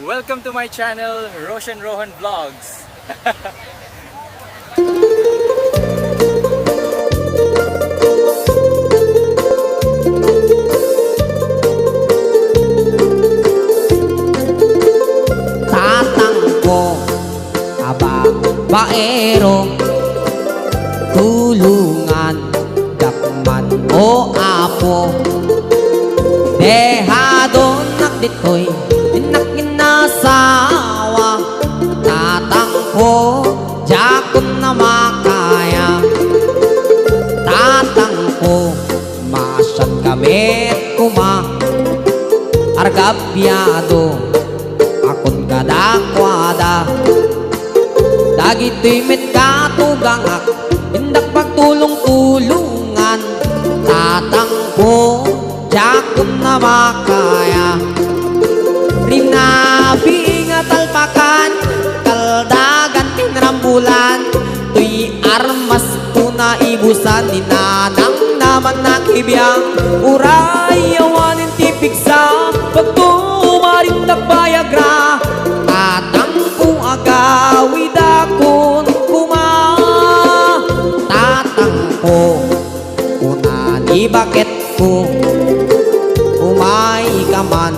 Welcome to my channel, Roshan Rohan Vlogs. Tatangko, baero, tulungan, dakman o apo. Dehado nakditoy, inakinasawa. Tatangko, jakon na makaya. Tatangko, masyad kamit kuma. Argabyado, akon kadakwada. Dagito'y met katugangak, indak pagtulong-tulungan. Tatangko, jakon na makaya. Rinabi nga talpakan, kaldagan tinrambulan. Tuy armas ko na ibusan, ninanang naman nakibiyang. Uray, awanin tipig sa pagtumarin nagbayagra. Tatangko agawid akon kuma. Tatangko, kunani bakit ko umay ka man,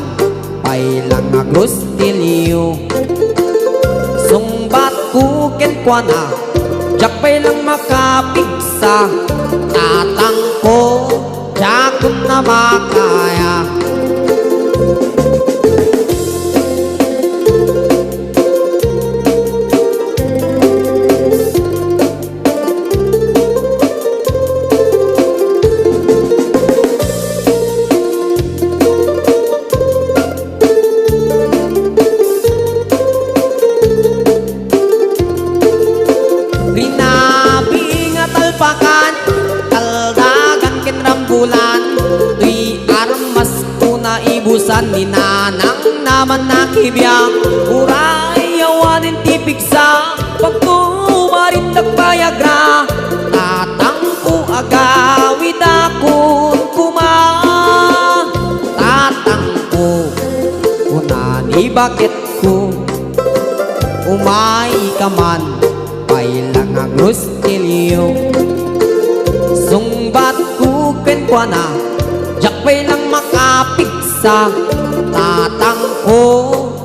pailang agrostilyo. Sungbat ko kenkwana, jak pailang makapigsa. Tatangko, jakon na makaya. Rinabi nga talpakan, kaldagan kinrambulan. Tuy armas ko na ibusan, ninanang naman nakibiyang. Uray, awanin tipig sa pagtumarin nagbayagra. Tatangko agawid akon kuma. Tatangko, kunani bakit ko umay ka man, pailang agrostilyo. Sungbat ko kenkwana, jak pailang makapigsa. Tatangko,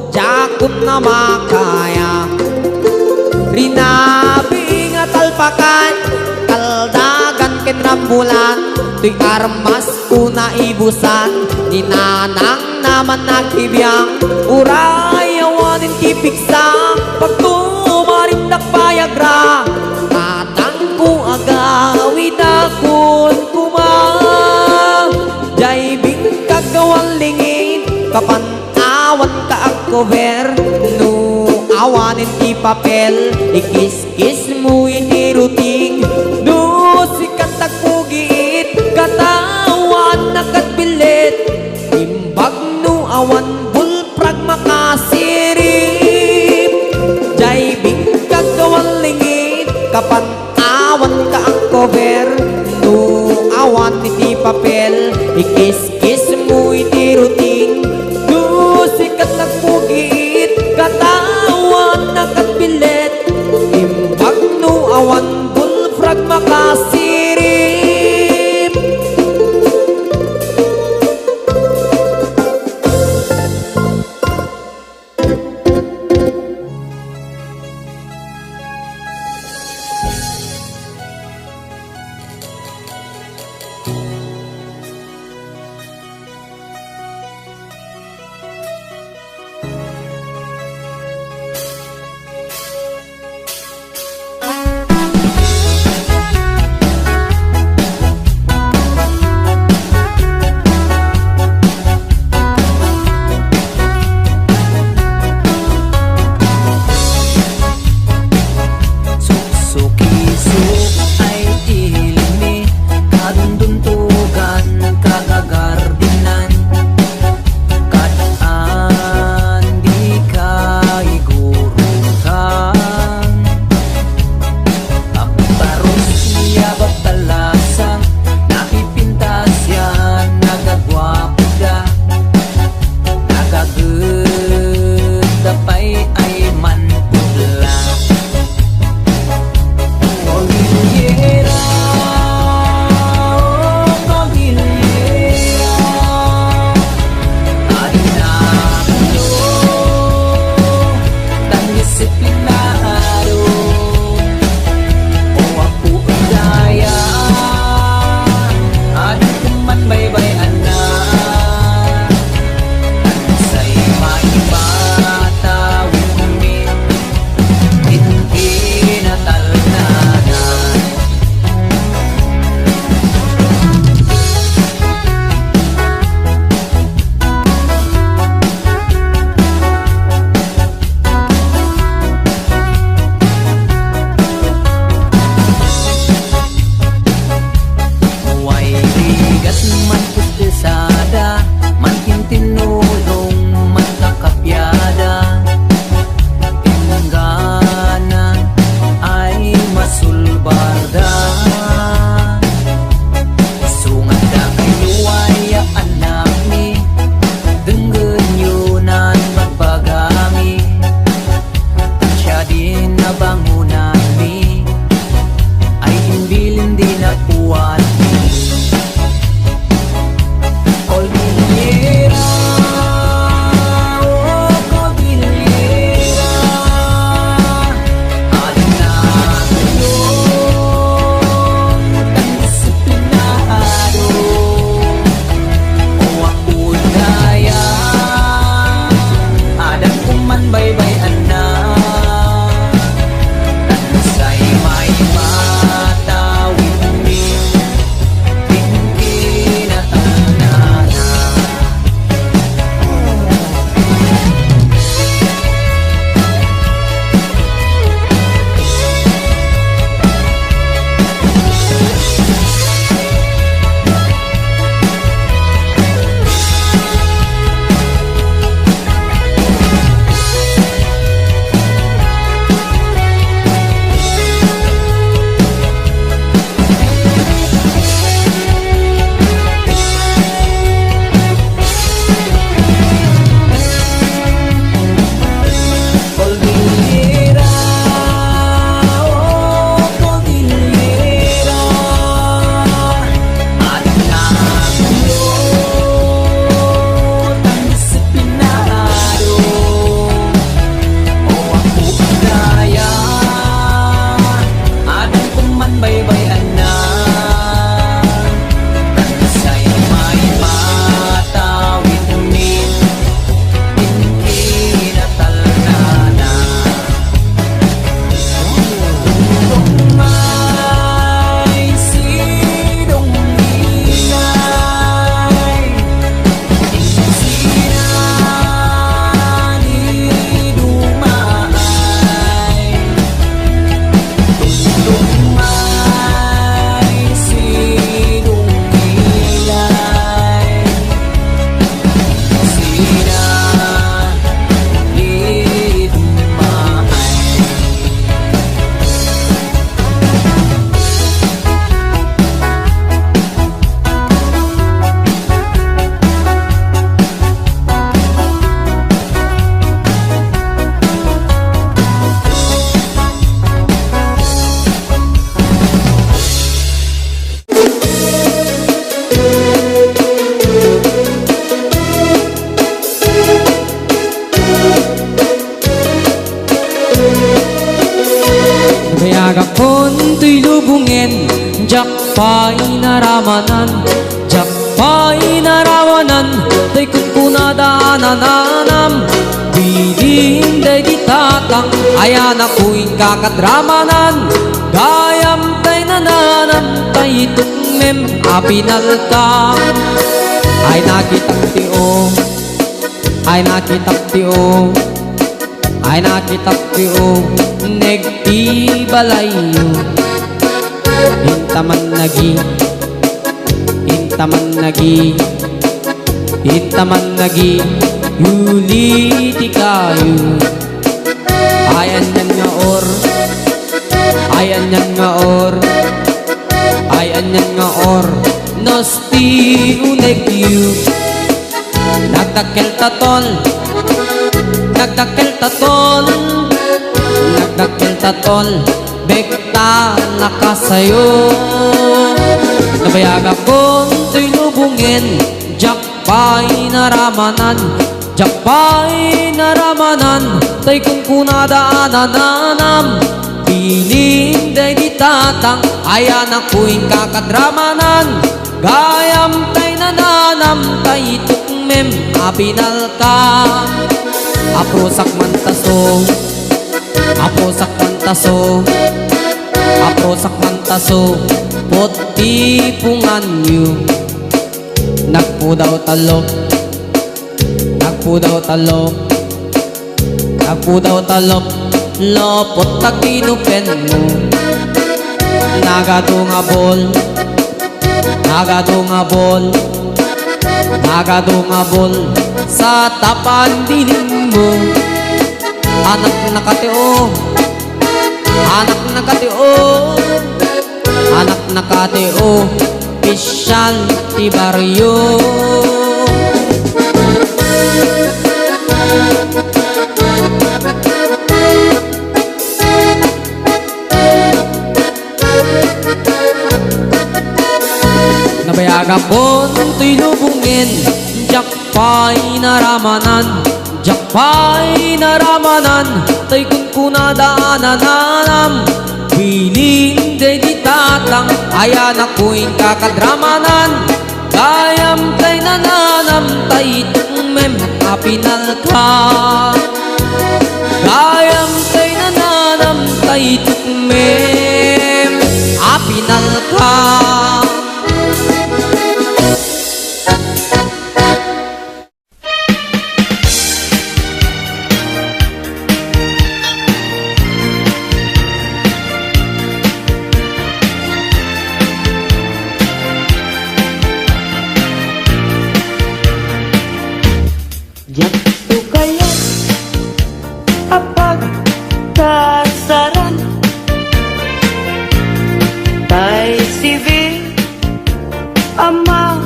jakon na makaya. Rinabi nga talpakan, kaldagan kenrambulan. Tuy armas ko na ibusan, ninanang naman nakibiyang. Uray, awanin tipig sa pagtumarin nagbayagra. Tatangko agawid akon kuma. Jaybing kagawan lingid, kapanawan ka ang cover. No awanin ti papel, ikis-kis mo iniruting. No sikat tagpugiit, katawan nakatbilit. Imbag no awan bulprag makasirip. Jaybing kagawan lingid, kapanawan ka ang cover. No awan ti papel, ikis-kis mo iniruting. No sikat tagpugiit, katawan nakatbilit. Imbag no awan bulprag makasirip. Nabayagakon to'y lubungin, jak pa'y naramanan, jak pa'y naramanan, to'y kukunadaananam. Bilin day di tatang, ayan ako'y kakadramanan, gayam tay nananam, tay tukmem apinalka. Ay nakitak tiyo, ay nakitak tiyo, ay nakitak tiyo, negti balayo. Hintaman nagi, hintaman nagi, hintaman nagi, yuli ti kayo. Ayan yan nga or, ayan yan nga or, ayan yan nga or, nosti uneg yu. Nagdakkel tatol, nagdakkel tatol, nagdakkel tatol, bekta nakasayo. Nabayagakon to'y lubungin, jak pa'y naramanan, jak pa'y naramanan, tay kung kunadaananam. Piling day di tatang, ayan ako'y kakadramanan, gayam tay nananam, tay tukmem apinalka. Aprosak mantaso, aprosak mantaso, aprosak mantaso, poti punganyo. Nagpudaw talok, nagpudaw talok, nagpudaw talok, lopot takinupen mo. Nagadungabol, nagadungabol, nagadungabol, sa tapan dilim mo. Anak nakateo, anak nakateo, anak nakateo, pisyal ti baryo. Nabayagakon to'y lubungin, jak pa'y naramanan, jak pa'y naramanan, tay kung kunadaananam. Piling day di tatang, ayan ako'y kakadramanan, gayam tay nananam, tay tukmem apinalka. Gayam tay nananam, tay tukmem apinalka. Yakto kaya apag kasaran, tay civil ama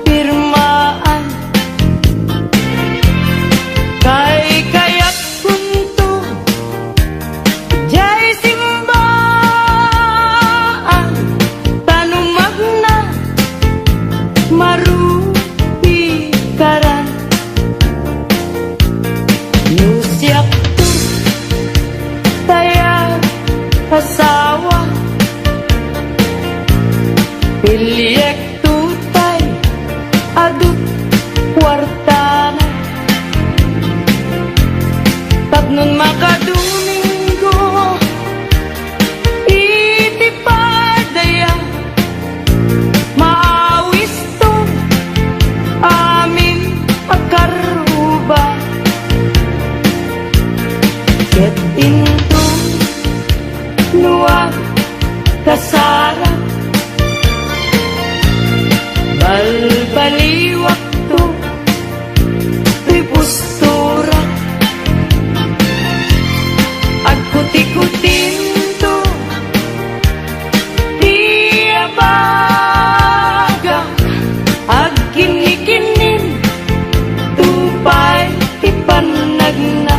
pirmaan, kay kayak punto jay simbaan, tanumag na marupi karan. Siap tu tayang asawa, piliyek tutay aduk wartana, tapnon makadumingo itipadaya, maawis to amin akaruba. Ket into nuwag kasara, balbaliwak to tuy postura, agkuti-kutin to di abaga, agkinikinin tupay ipanagna.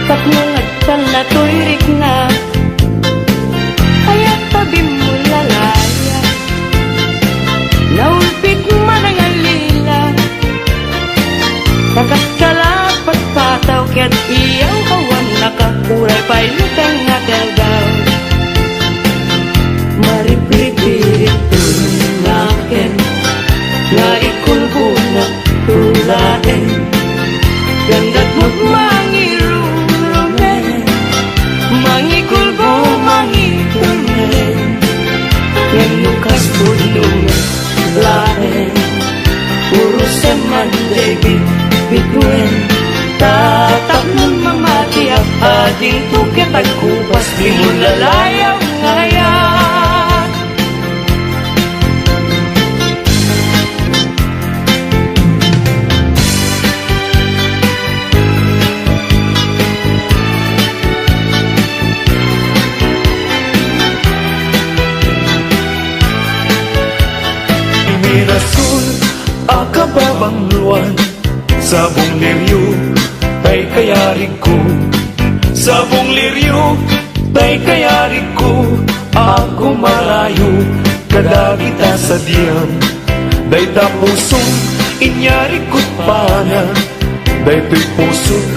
Tapno nagtan na to'y rigna, ket iyaw kawan nakakuray pa'y lutang nga dagaw. Maripipirit nakin nga ikulbuna tulain ganda't magmangirurumen mangikulbo mangitumen yang lukas punong lain urusan man David bituin tatak ng mamati at ading tukit at kupas di mo lalayaw ngayon. Rasul akababang luan sabong liryo tay kayari ko sabong liryo tay kayari ko ako marayo kadagita sa diyam day tapusong inyari ko't pana day to'y pusok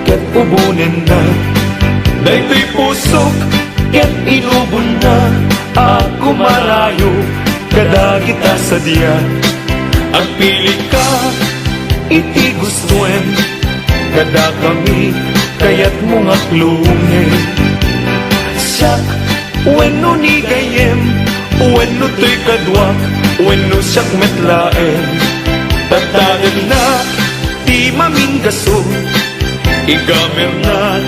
ket ubunin na day to'y pusok ket inubon na ako marayo kadagita sa diyan ang pili ka iti gustuen kada kami kayat mga klungin siyak wenno ni gayem wenno to'y kadwak wenno siyak metlaen tatagan na ti maminggaso igamer na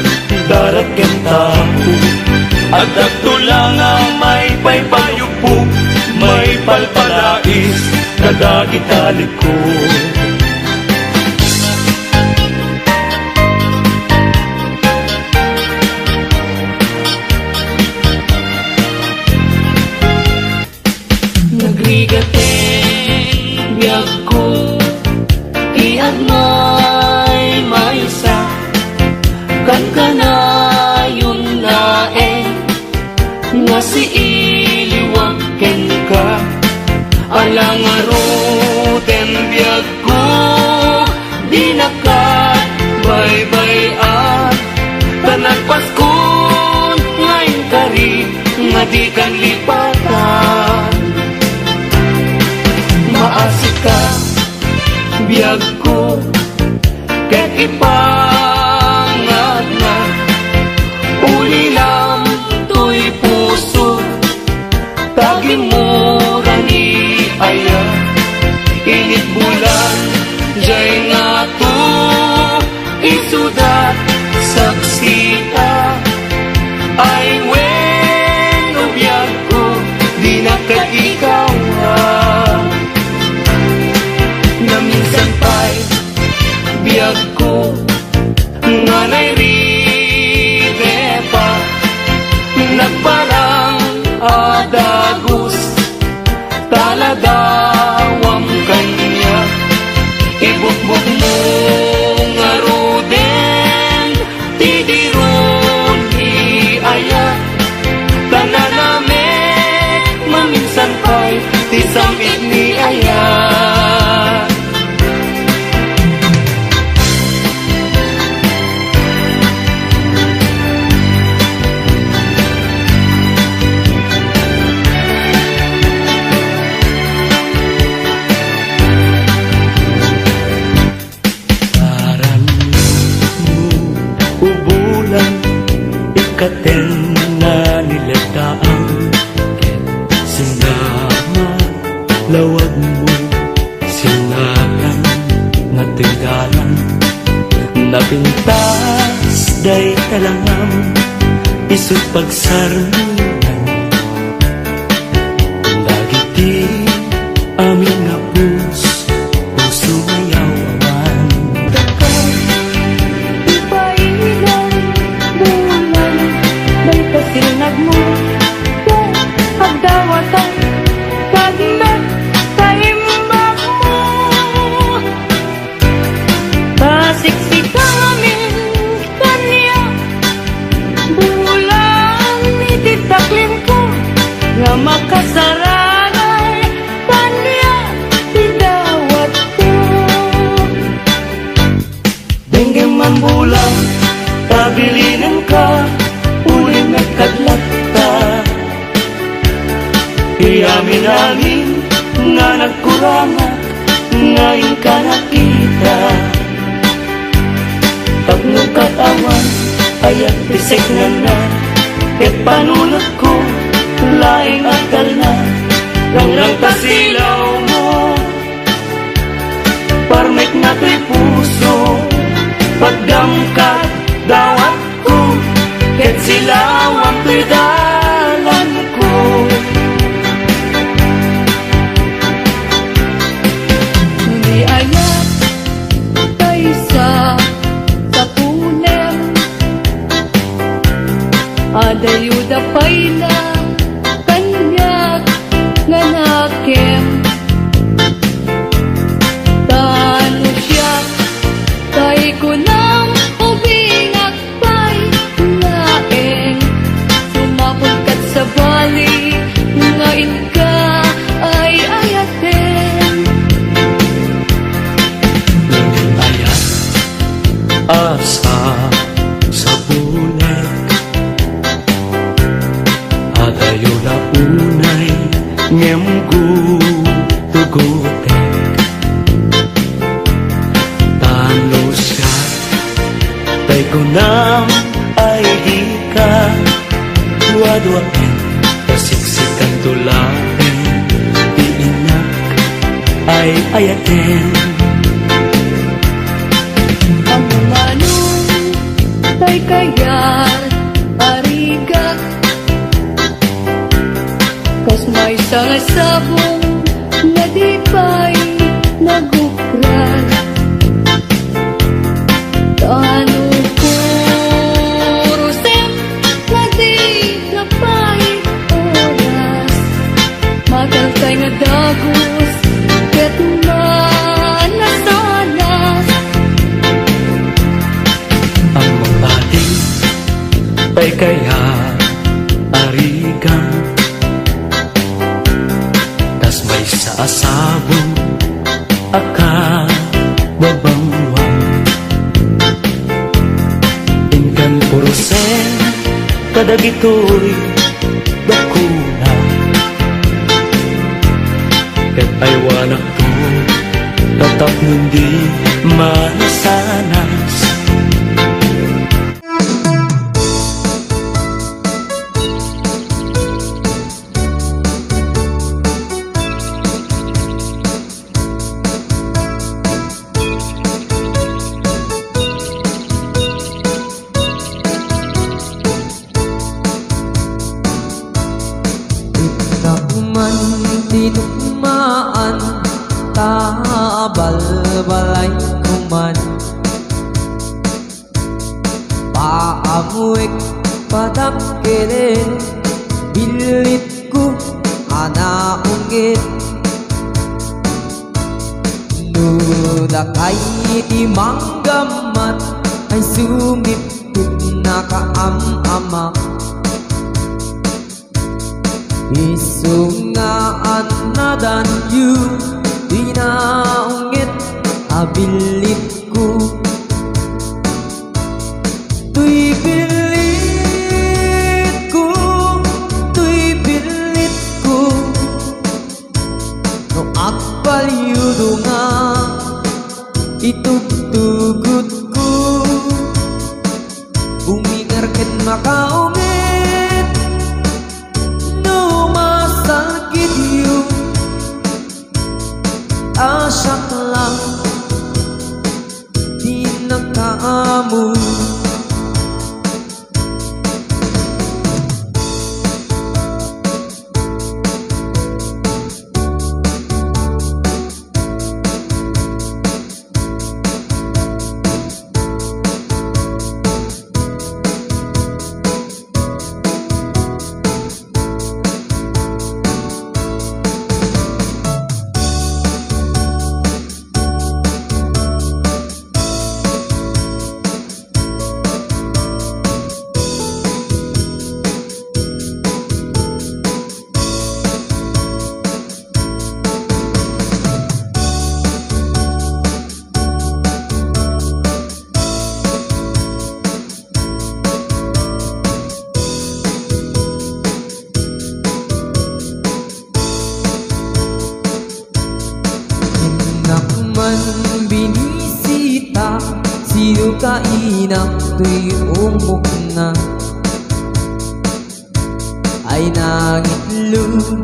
darat ken tapo at agtulang ang may paypayupo may palpalais kadagita likod. Nagrigateng biyag ko iyan may maysa kan kanayon laeng nga si iliwag ken ka alang aruten biyag ko di nakat bye-bye tanan paskon ngayon kari nga di kan lipatan maasik ka biyag ko ket ipangat na uli lang to'y puso tagi mo rani aya init bulan jay nga to isudat saksita ay wen ubiyag ko di nakaikaw na minsan pa'y biyag ko nga nairide pa nagparang adagus taladawam kanya ibukbuk mo nga ruden tidiron iaya tananamek maminsan pa'y tisamit ni aya. Katen na nilataan sinama lawag mo sinakan na tinggalan napintas day talangam isut pagsarunan dagiti amin nga puso mayawan Sinag mo, pagdawatan, pagmat, taimbag mo. Pasiksik kami kanya, bulan itita. ang bulang tabilinan ka uling nagkadlat ta iamin namin nga nagkuranga ngayon ka nakita pag nung katawan ayat bisik na ket panunod ko laing akal na lang pasilaw mo parmek na to'y puso pagdamkat dawat ko ket silawang to'y dalan ko May ayat tayo sa punem adayuda pa'y na kanyak nga nakem tano siya tay ko nang ubingak pa'y laeng sumapagkat sa bali ngayon ka ay ayaten Ayat asa sa bulag adayo na unay ngemgu tugutek tano siya tay ko nam ay di ka duwa-duwain kasiksikan tulain iinak ay ayaten ang manong tay kayar arigat kas may sangasabong na di pa'y nagukran tano ko rusem na di na pa'y oras magaltay nga dagos ket manasanas ang mabating pa'y kaya arigang tas may saasabong aka babangwang ingkan purusen kadagitoy bakuna ket aywanak to tatap nundi manasanas Nakuman tinukmaan Tabalbalay kuman Paamuik padakkirin Bilit ko anaungit Nudakay di manggamat Ay sumipit na kaam-amak Isungaan na danyu Dinaungit abilit ko Tuy bilit ko Tuy bilit ko No agpalyudo nga Itugtugot ko Bumingar ken makaungit Asak lang di nagkaamu inak to'y umok na ay nangitlog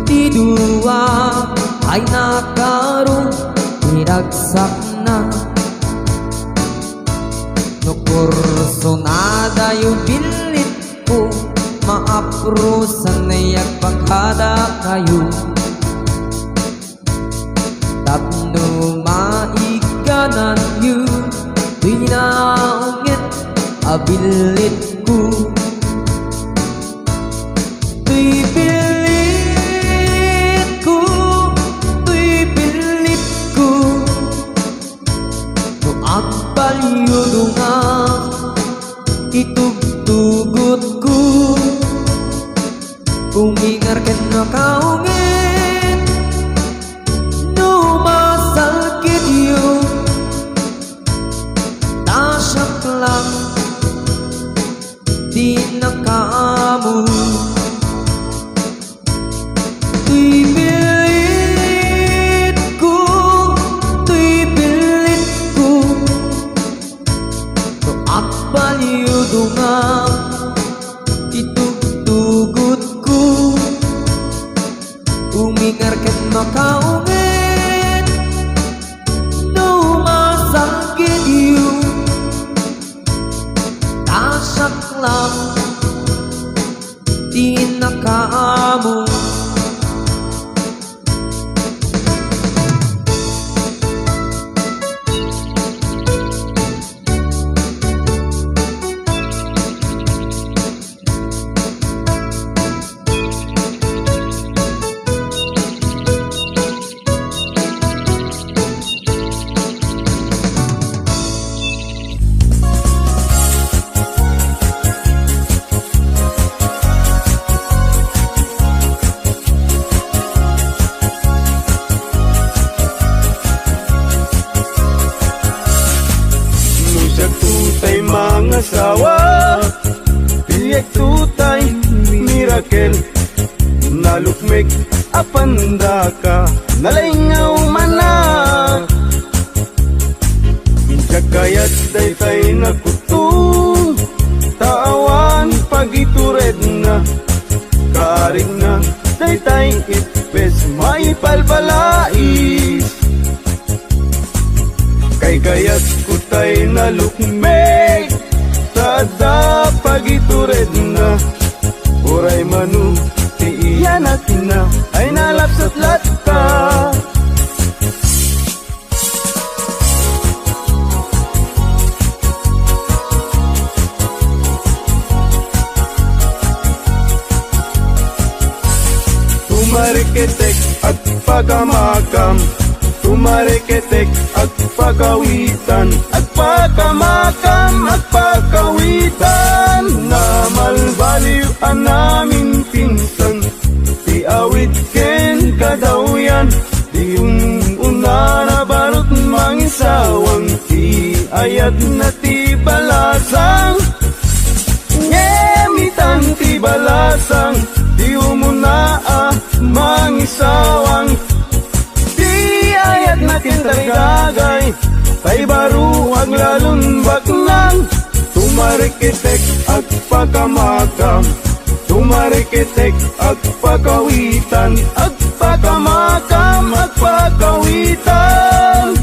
ti duwa ay nakaroon iragsak na no kurso nada yung bilit ko maaprusan na yagpagkada kayo tapno maikanan yun Pinaungit abilit ko Tuy pilit ko Tuy pilit ko No ang palyudo nga Itugtugot ko Umingar ka na kaungit No masakit yun Tasak lang Di na kaamo Tuy pilit ko Tuy pilit ko To akpalyudo nga Itugtugot ko Umingar ket makaungit No masakit yun Tasak lang Di na kaamo Asawa Pilyak tutay Miracle Nalukmik Apanda ka Nalingaw mana Jakayat daytay nakutung Tawan pagitured na Karing na Daytay itpes Maipalbalais Kay kayat kutay nalukmik Tada pagitured na Uray manu Ti iyan at na Ay nalapsat lat ka Tumariketek at pagamakam Tumariketek at pagawitan At pagamakam at pagawitan Na malbaliw ang namin pinsan Di awit ken kadawyan Di una na barot mangisawang Di ayat na ti balasang Ngemitan ti balasang Di umuna mangisawang ayat natin tarigagay Kay baruag lalun baknang Tumarikitek at pagkamakam Tumarikitek at pagkawitan At pagkamakam at pagkawitan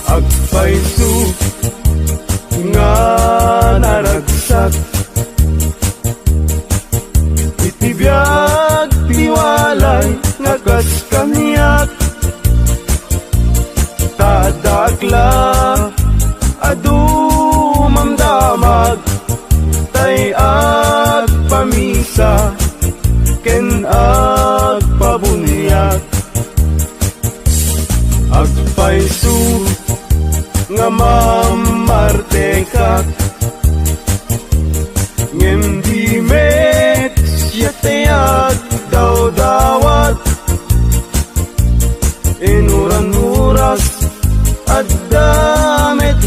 Agpaisu nga naragsak Itibiyag tiwalay nga kas kamiyak Tadakla adumamdamag Tay agpamisa ken agpabunyak Agpaisu nga mamartekak ngem di met siyatayag daw dawat inuran muras at damit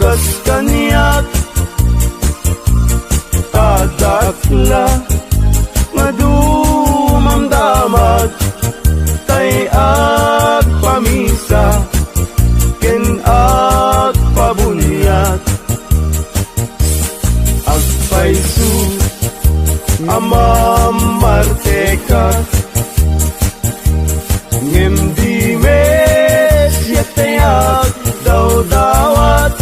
kas kaniyak Tadakla madumamdamag tay agpamisa ken agpabunyat agpaisu amamarteka ngem di mes yatayak daw-dawat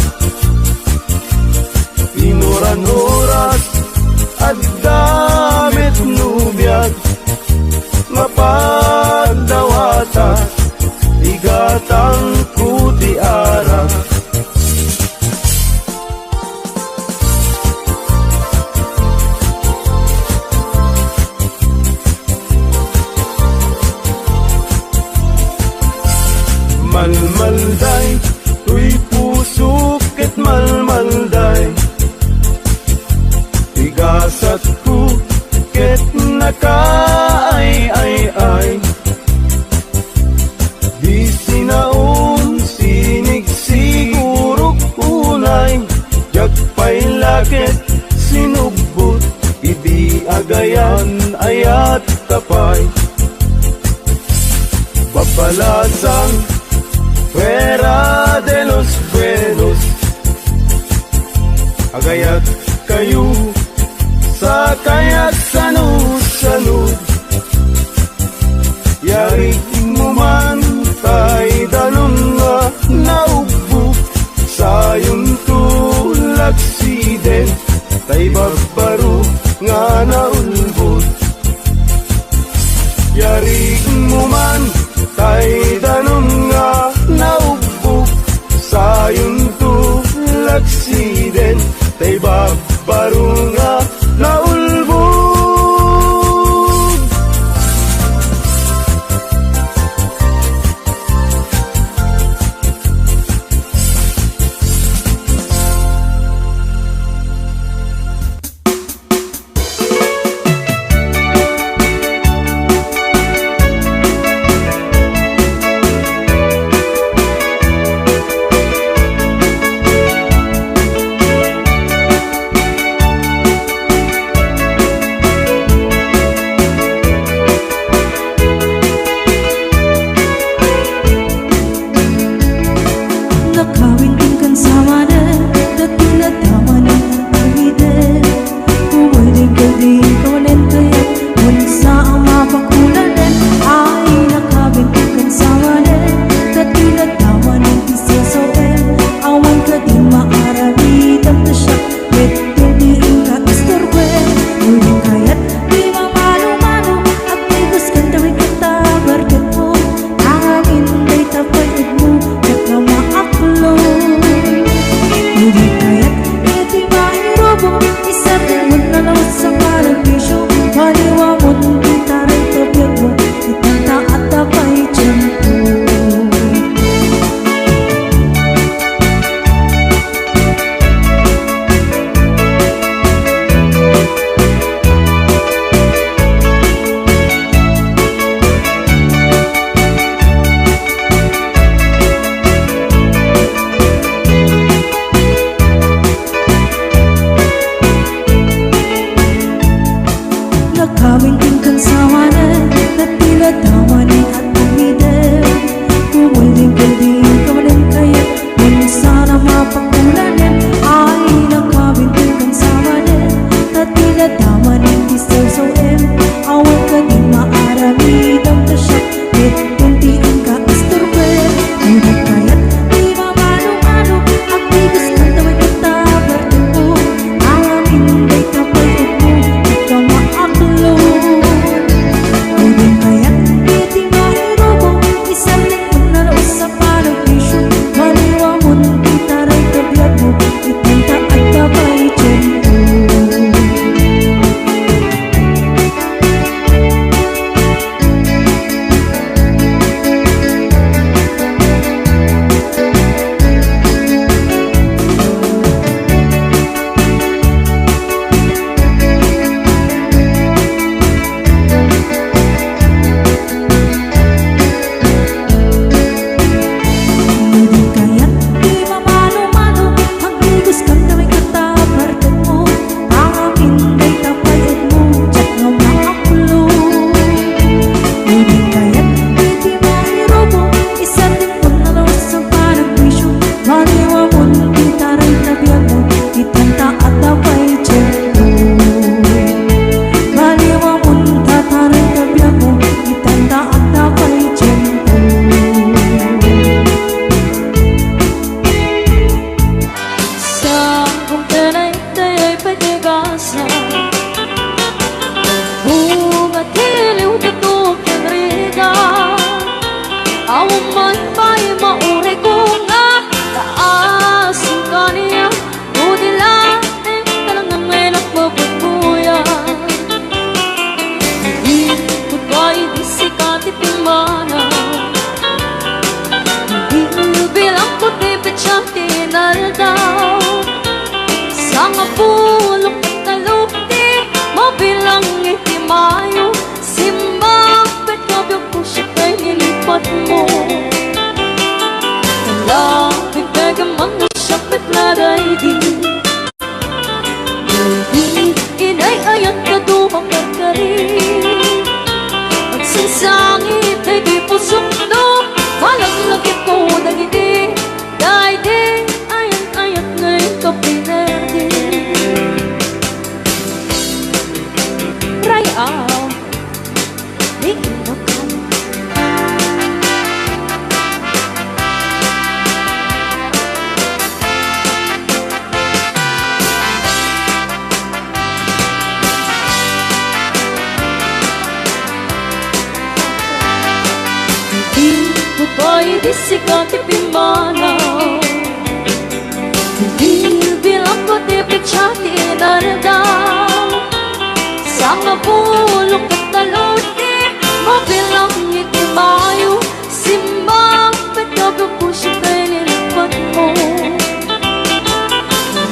inuran oras at damit nubiyag mapadawata igatang kutiara malmalday tuy pusok ket malmalday igasat ko ket nakaay-ay-ay di sinaon sinig siguro unay jagpay lakit sinugbot idi agayan ayat tapay babalasang fuera de los buenos agayat kayo sa kayak sanu-sanud yari mo man tay dalon nga naubok sayon tulak siden tay babaro nga naulbot yari mo man tay dalon nga naubok sayon tulak siden tay babaro nga naulbog nilipat mo. Nagdagaman na siyang petladay di. Hindi inay-ayat ka dumang karkari. Magsasangit ay di pusok no. Malaglagit ko na hindi. Dahil di ayat-ayat ngayon ka pinerde. Cry out, di inakam. Hindi mo ba'y di sikat ipimanaw? Hindi bilang ko di pichati inaradaw. Sa mabulong katalon di mabilang itimayo. Simbang pagkabang puso kay nilipat mo.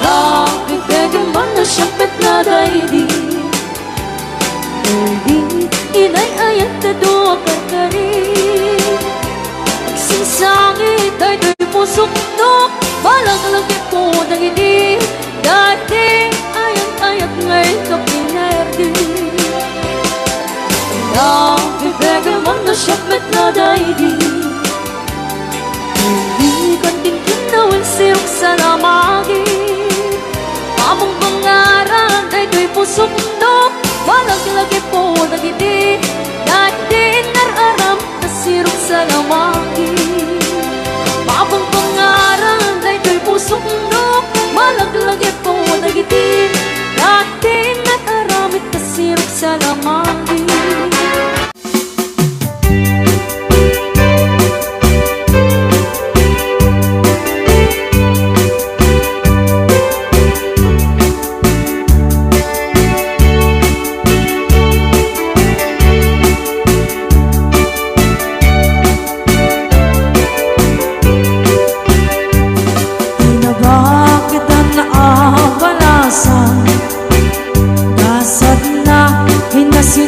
Nakipagaman na siyang petladay di. Hindi inay-ayat na doon karkari. Sinsangit ay do'y pusok no. Malaglagit ko na hindi. Dati ayat-ayat ngayon ka pinerde. Nakipagaman na siyang petladay di. Hindi kanting kinawin sirok sa lamagi. Among pangaran ay do'y pusok no. Malaglagit ko na hindi. Dati nararam na sirok sa lamagi. Mabang pangaran ay do'y pusok no. Malaglagit ko na hindi. Dati nararamit na sirok sa lamagi. Bakit ang naabalasan? Nasad na, hinasi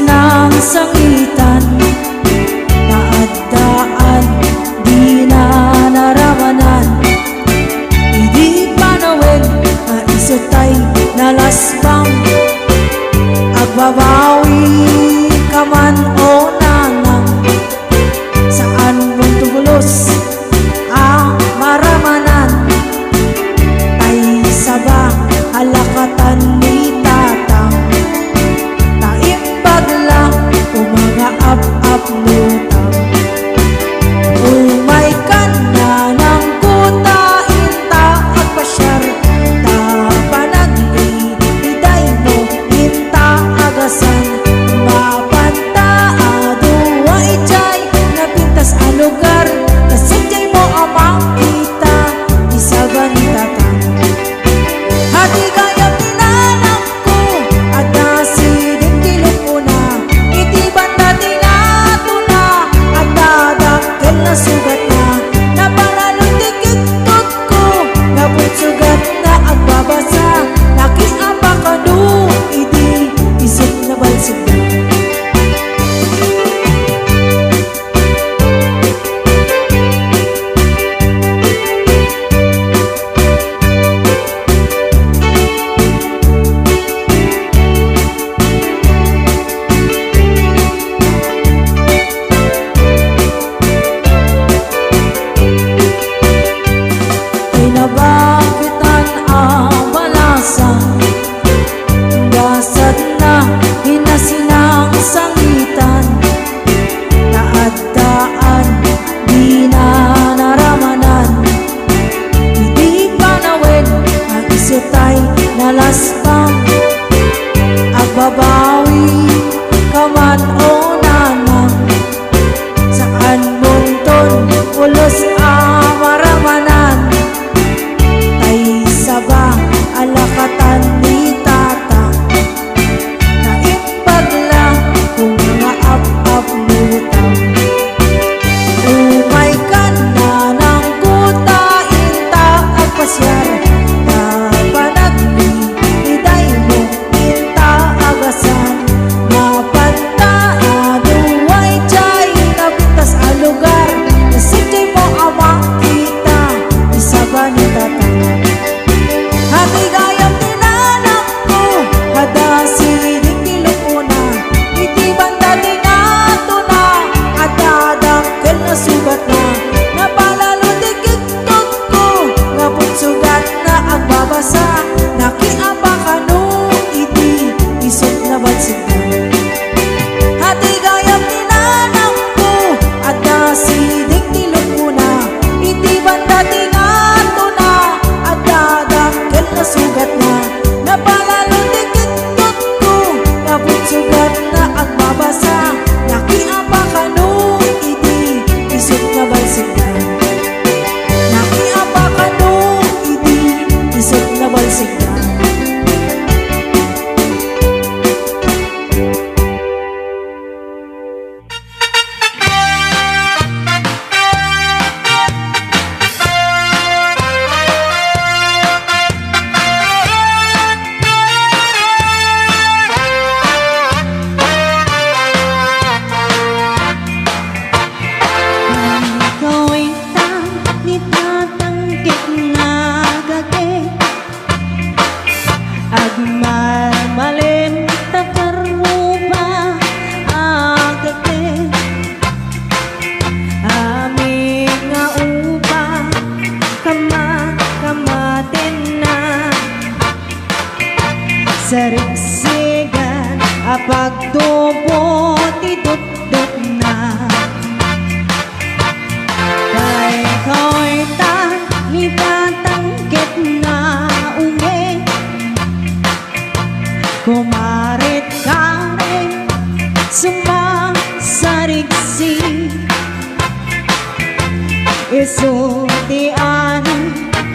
Isultian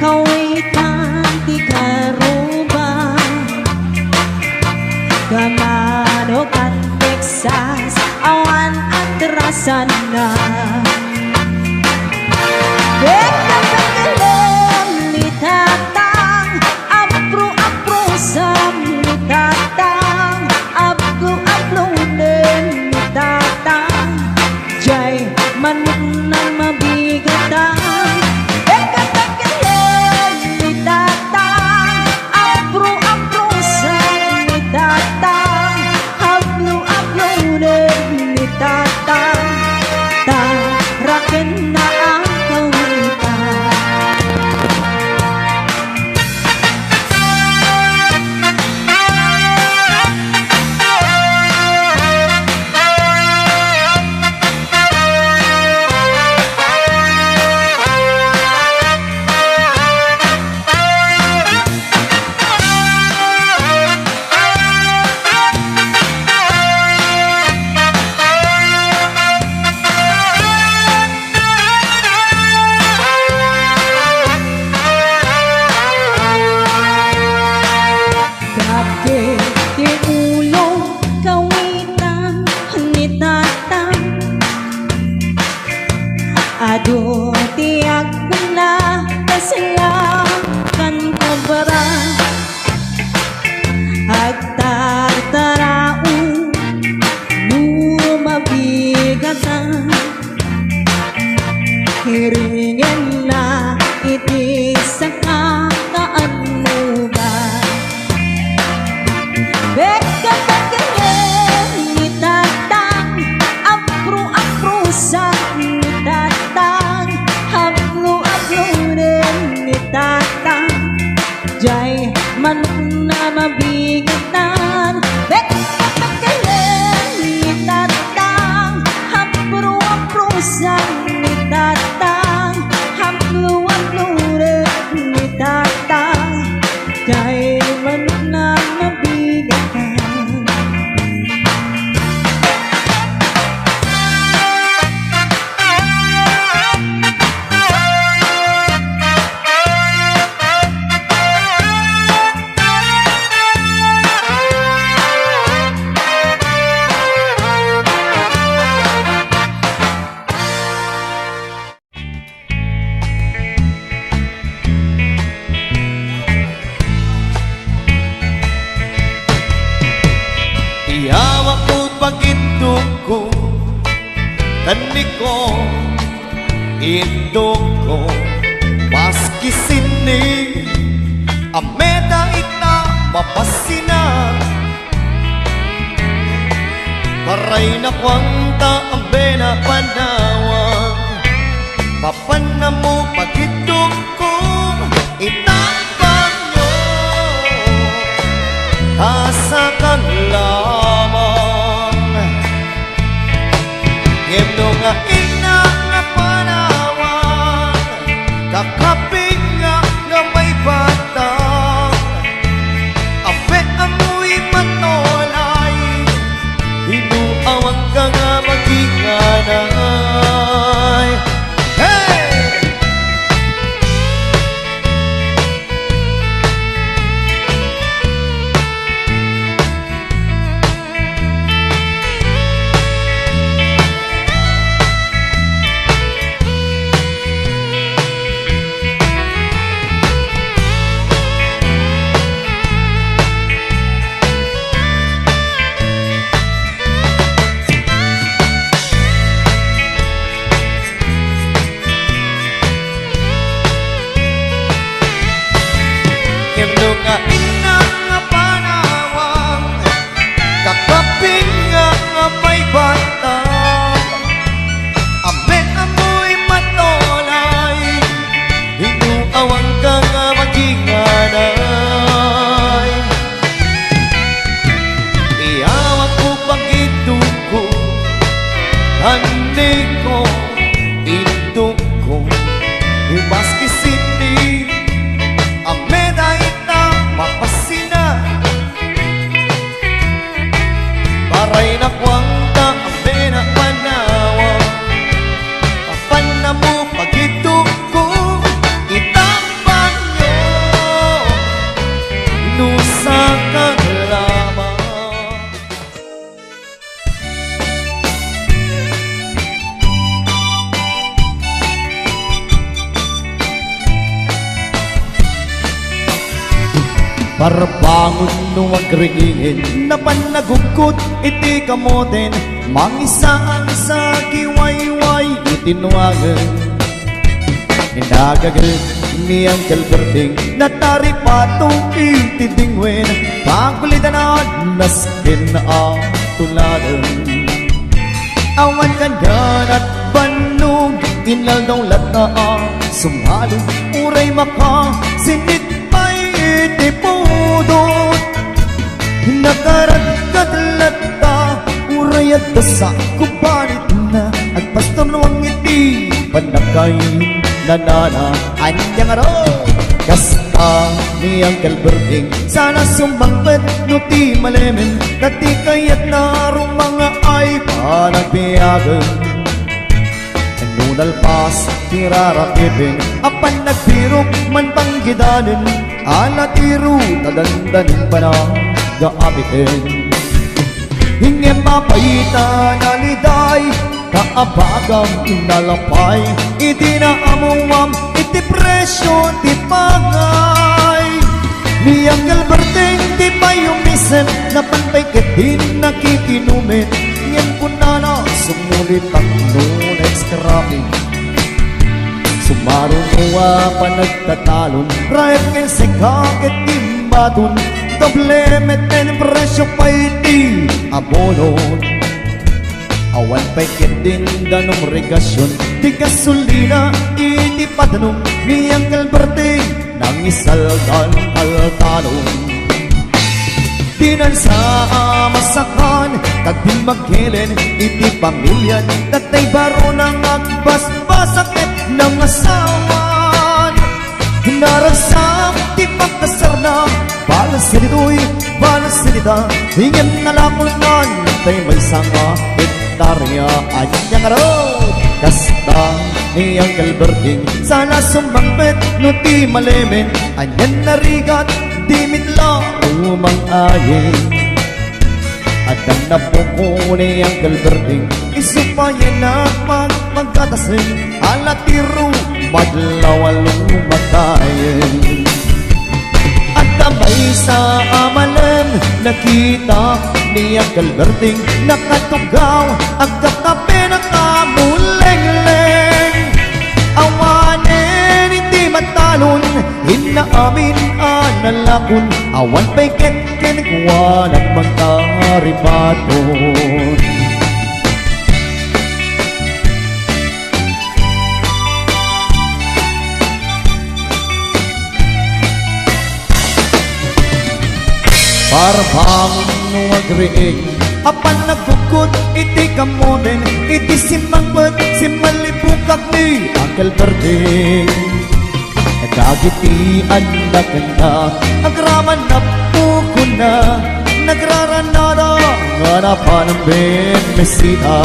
kawitan ti karuba Kamano kan Texas awan atrasan na Bekakalam ni tatang apro-apro sam ni tatang aplo-aplo din ni tatang Jay manok na mabigatan Bekakalam ni tatang apro-apro sam ni tatang aplo-aplo din ni tatang Tarakin na ang kawitan Kapit ti ulo kawitan ni tatang Ado ti agna kasalakan kabara Agtartarao lumabigatan Hiringin na iti sa kakaan mo ba Bekakalam ni tatang apro-apro sa ni tatang Haplo-aplo din ni tatang Jay manok na mabigatan Bekakalam ni tatang apro-apro sa ni tatang Haplo-aplo din ni tatang Jay manok na mabigatan Iyawa ko pag-ito ko Tani ko Ito ko Maski sini Ameda ita Mapasina Paray na kwanta Ambena panawang Papana mo pag-ito ko Itapang nyo Asakan lamang Ngemno nga ina nga panawang Kakaping nga may batang Ape amoy matolay Hinuawang ka nga magingana Parbangon no agriin na panagugkot iti kamoten mangisaan sa kiwayway itinuagan Nindagagad ni Uncle Berting natari patong itidingwen pagkulitanad naskin na tuladan Awan kanyan at banog inaldong lataan sumalog uray maka sinit ay itipudot nakaragkat lata uray at dasa kubanit na at pastor nuwang iti panakay nanana anyang araw kasta ni Uncle Berting sana sumbangpet no ti malemen dati kayat na mga ay panagbiyagan nunalpas tirarapipin apan nagpirok man panggidanin alatiro nadandanin pa na gaabitin hingi mapayita naliday kaabagang inalapay iti na amuam iti presyo ti pagay ni Uncle Berting di pa yumisip na panpayketin nakikinumin ngayon ko na sumulit ang noon ex-crapping sumarong uwa pa nagtatalon right ngayon si kakit imbatun doble meten presyo pa iti abonon awan pa'y din danong regasyon di gasolina iti patanong ni Uncle Berting nang isaldan altalon Dinan sa masakan Kagding magkilen iti pamilyan Datay baro ng agbasbasakit ng asawan Naragsam ti pagkasarna Balas silito'y balas silita Hingin na lamunan Datay may sanga hektarya anyang araw Kasta ni Uncle Berting Sana sumbangpet no ti malemen Anyan narigat di mitla umang ayin At ang napuko ni Uncle Berting isupayan na magkatasin alatiro madlawalong matayin At abay sa amalan nakita ni Uncle Berting nakatugaw ang kakape ng kamuleng-leng awanin iti matalon hinaamin analakon awan pa'y ketkenikuan at magkaribaton Parbangon no agriing apan nagkukot iti kamoten iti simangpet simalipukak ni Uncle Berting Nagagiti anak na agraman na puko na nagraranada nga napanambin mesita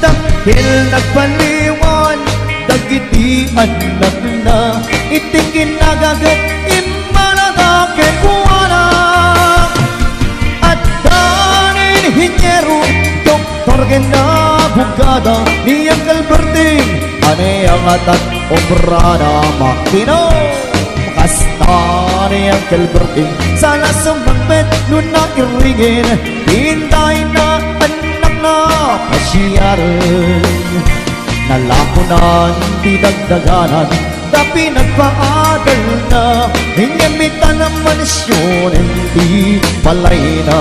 Dahil nagpaliwan dagiti anak na itingin nagagat imalagake kuwana at danin hinyero doktor genabugada ni Uncle Berting ane ang atat obrada makino Kasta ni Uncle Berting sana sumagbet nun na iringin hintay na anak na pasyaran nalakunan di dagdaganan tapi nagpaadal na hinyamita ng mansyon hindi palay na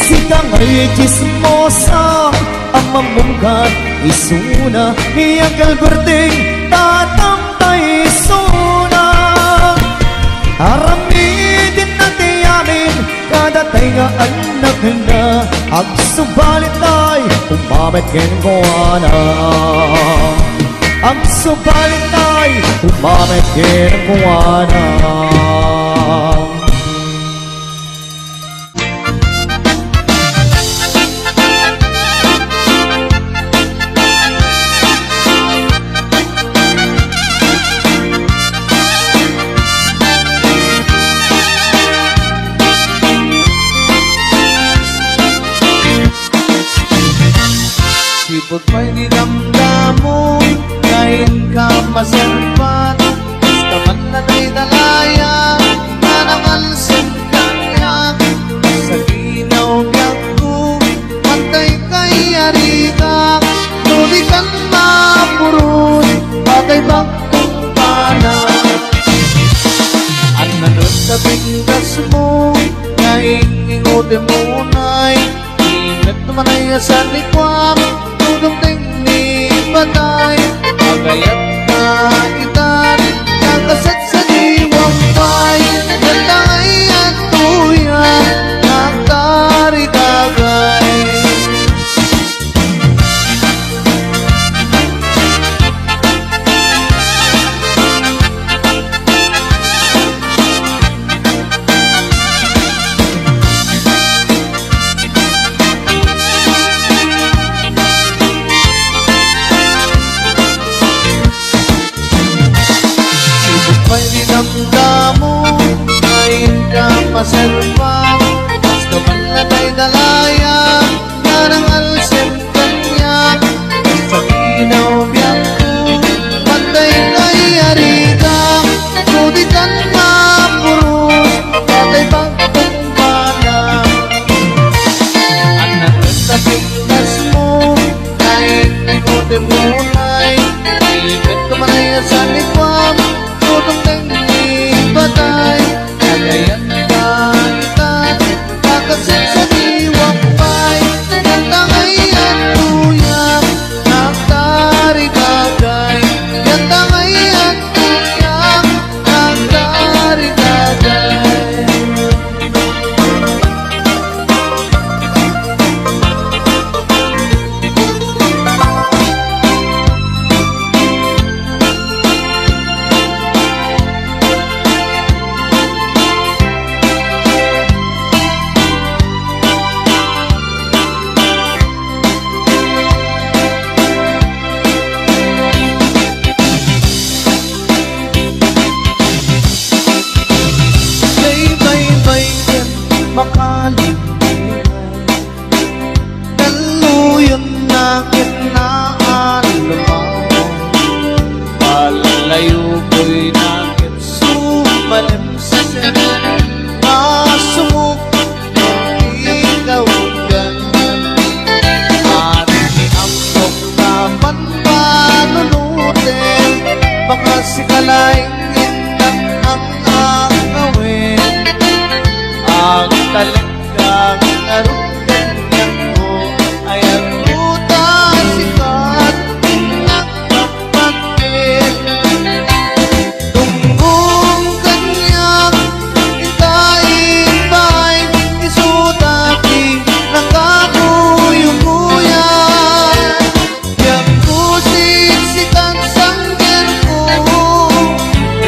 sika ngay chismosa ang mamungkat isuna ni Uncle Berting tatangtay isuna aramidin na tiyamin kada tayo nga anak na agsubalit ay umamit kinkuana agsubalit ay umamit kinkuana Sipot pa'y dinamdamo Ngayon ka maserpat Basta man na day dalaya na nangalsin kanya sa ginaw biyak ko pantay kay arika tulikan mapurot bagay bagong pana at nanod sa bingkas mo naingingote mo na'y ingat naman ay sa likwam tudong ting ni patay agayat na itan kakasat sa diwang pay nagtangay at tuyan nagtarigagay may dinamdamo ngayon ka maserpang basta man na tayo dalaya narang alsem kanya sa ginaw biyak ko pantay kay arika suditan mapurus patay bagong bala ang natin sa pingkas mo kahit ikote mo na'y ilipit ko man ay sa likwam tutong tingin patay nagayan ka itan kakasit sa diwang pay nagtangay at tuyan nagtarigagay nagtangay at tuyan nagtarigagay Bay-bay-bay yan makalimay Daluyon na kitnaan lumayan Palalayo ko'y nakit sumalim sa sinan Masumuk ikaw ganyan Ating amok naman panunutin Baka sikalaing inang ang akawin Ang talagang narutan niyan mo ay ang puta sikat ng kapatid Tunggong kanyang ikaibay isutaki nakakuyong-kuyan Yang kusiksikan sanggir ko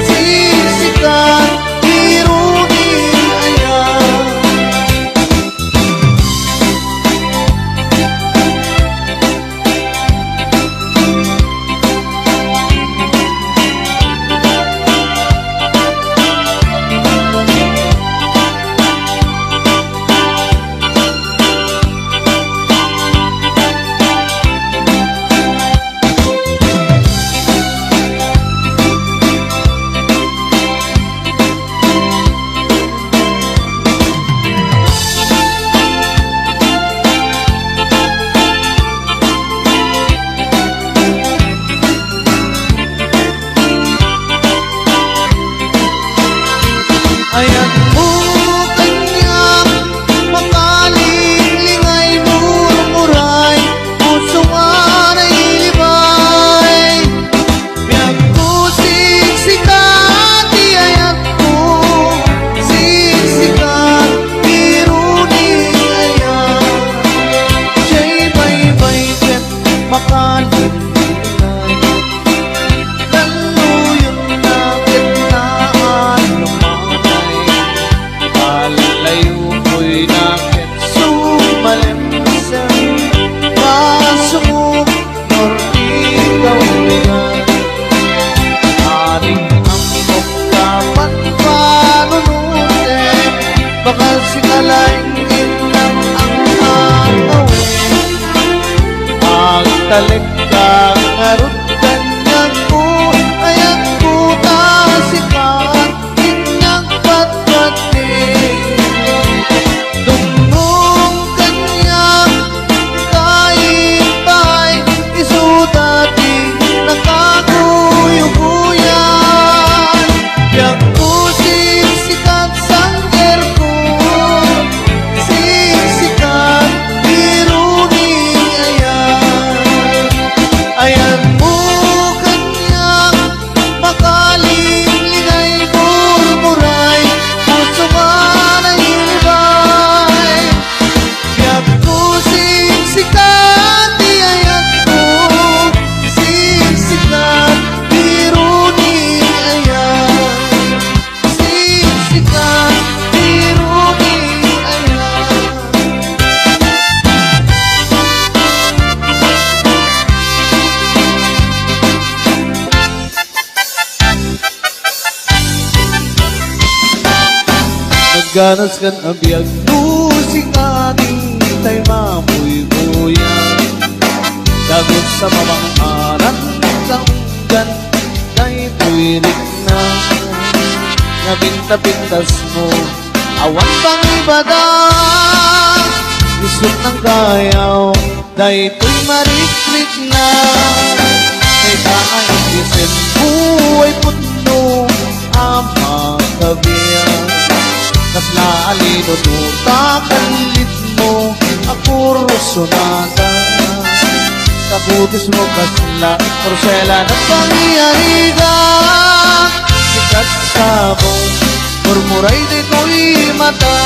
siksikan irugin ayan Ayan mo kanyang makalilingay murmuray puso nga na ilibay Biyag ko siksikat iayat ko siksikat iruning ayan Siya'y bay-bay ket makalilingay Daluyon na kitnaan lumayan Palalayo ko'y nakit sumalim sa masumuk nor ikaw bigan Aring amok kapan panunutin Baka sikalaing inang ang akawin Ang talikang narutan niyan ko ay ang puta sikat Nagganas kan abiyag Tusing ating tay mabuy-buya Dagot sa mamang-aran Kaunggan Kay tuwirik na Nabinta-pintas mo Awan pang ibada Isip ng kayaw Day to'y marikrik na Kay taay isip Buhay puno Ama kabiyan Kasla alino nuta Kalit mo Ako rusonada Kabutis mo kasla Porsela ng pangyariga Sikat sabong Murmuray di ko'y mata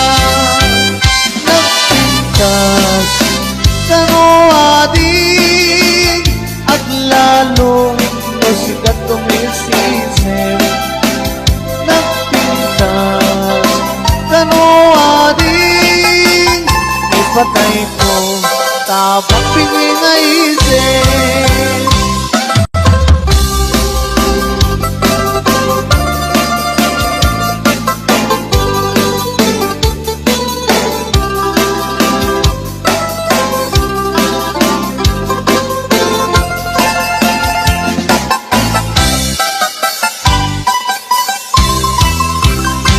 Nagpintas Kano adik At lalong Sikat tumisisip Nagpintas Kano adik Ipatay ko Tapak pingin na isip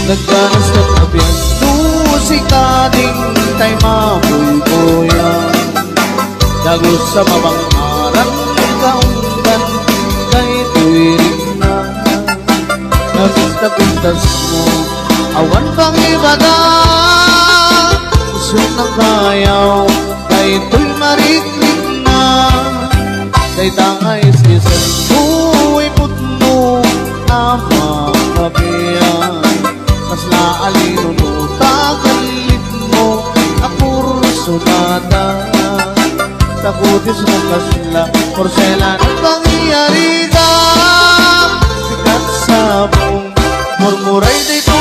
Nagganas ng abiyang Tusik ating tay mabuy-buya Dagos sa mabang-aran Kaunggan Kay tuwirik na Nabinta-pintas mo Awan pang ibada Isip ng kayaw Kay to'y mariklik na Kay tangay sisan Buhay putno Ama kabiyan Kasla alino nuta Kalit mo Ako rusonada Takutis mo kasla Porsela ng pangyariga Sikat sabong Murmuray di ko